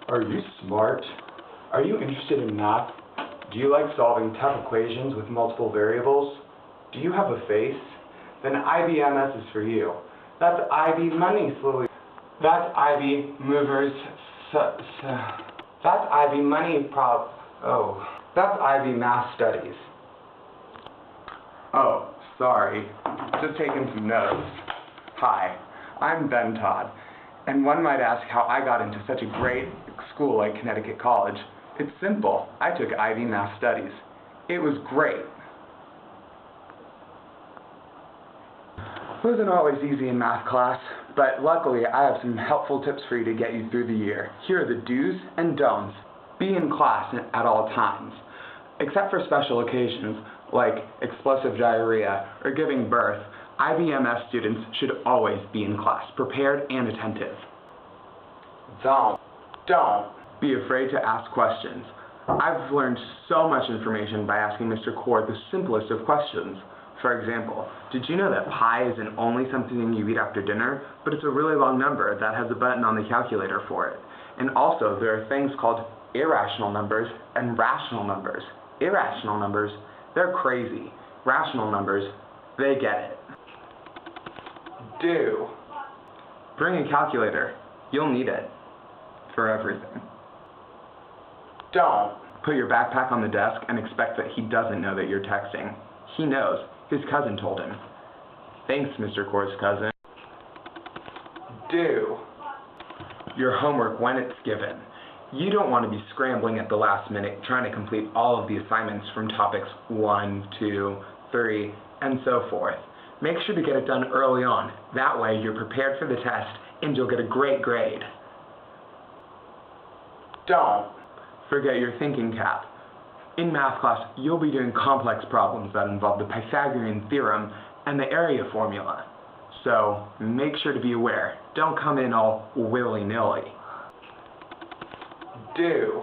Are you smart? Are you interested in math? Do you like solving tough equations with multiple variables? Do you have a face? Then IBMS is for you. That's IB Money slowly. That's IB Movers. That's IB Money That's IB Math Studies. Oh, sorry. Just taking some notes. Hi, I'm Ben Todd. And one might ask how I got into such a great school like Connecticut College. It's simple. I took IB Math Studies. It was great. It wasn't always easy in math class, but luckily I have some helpful tips for you to get you through the year. Here are the do's and don'ts. Be in class at all times. Except for special occasions like explosive diarrhea or giving birth, IBMS students should always be in class, prepared and attentive. Don't be afraid to ask questions. I've learned so much information by asking Mr. Cord the simplest of questions. For example, did you know that pi isn't only something you eat after dinner, but it's a really long number that has a button on the calculator for it? And also, there are things called irrational numbers and rational numbers. Irrational numbers, they're crazy. Rational numbers, they get it. Do. Bring a calculator. You'll need it. For everything. Don't. Put your backpack on the desk and expect that he doesn't know that you're texting. He knows. His cousin told him. Thanks, Mr. Cord's cousin. Do. Your homework when it's given. You don't want to be scrambling at the last minute trying to complete all of the assignments from topics 1, 2, 3, and so forth. Make sure to get it done early on. That way you're prepared for the test and you'll get a great grade. Don't forget your thinking cap. In math class, you'll be doing complex problems that involve the Pythagorean theorem and the area formula. So make sure to be aware. Don't come in all willy-nilly. Do.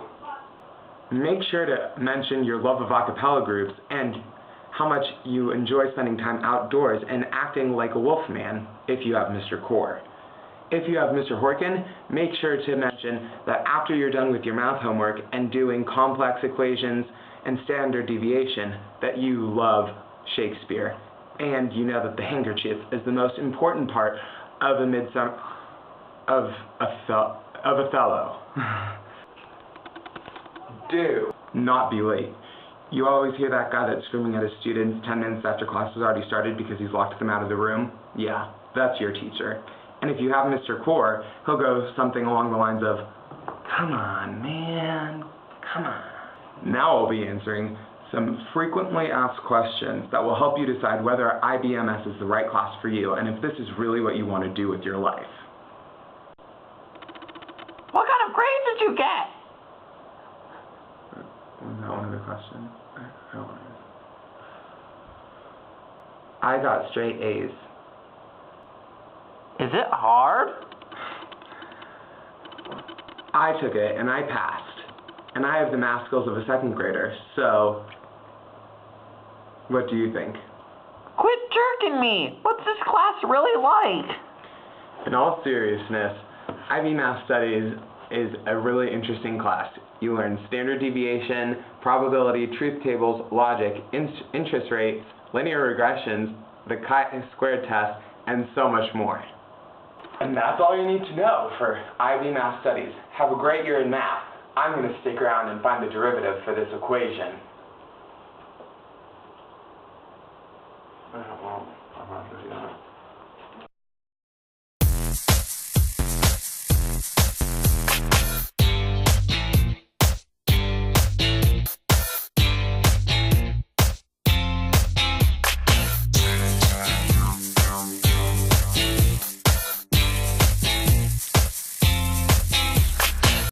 Make sure to mention your love of a cappella groups and how much you enjoy spending time outdoors and acting like a wolfman if you have Mr. Core. If you have Mr. Horkin, make sure to mention that after you're done with your math homework and doing complex equations and standard deviation, that you love Shakespeare. And you know that the handkerchief is the most important part of Othello. Do not be late. You always hear that guy that's screaming at his students 10 minutes after class has already started because he's locked them out of the room? Yeah, that's your teacher. And if you have Mr. Core, he'll go something along the lines of, "Come on, man, come on." Now I'll be answering some frequently asked questions that will help you decide whether IBMS is the right class for you and if this is really what you want to do with your life. What kind of grades did you get? Was that one of the questions? I don't know. I got straight A's. Is it hard? I took it and I passed. And I have the math skills of a second grader, so what do you think? Quit jerking me! What's this class really like? In all seriousness, IB Math Studies is a really interesting class. You learn standard deviation, probability, truth tables, logic, interest rates, linear regressions, the chi-squared test, and so much more. And that's all you need to know for IB Math Studies. Have a great year in math. I'm going to stick around and find the derivative for this equation. I'm not going to do that.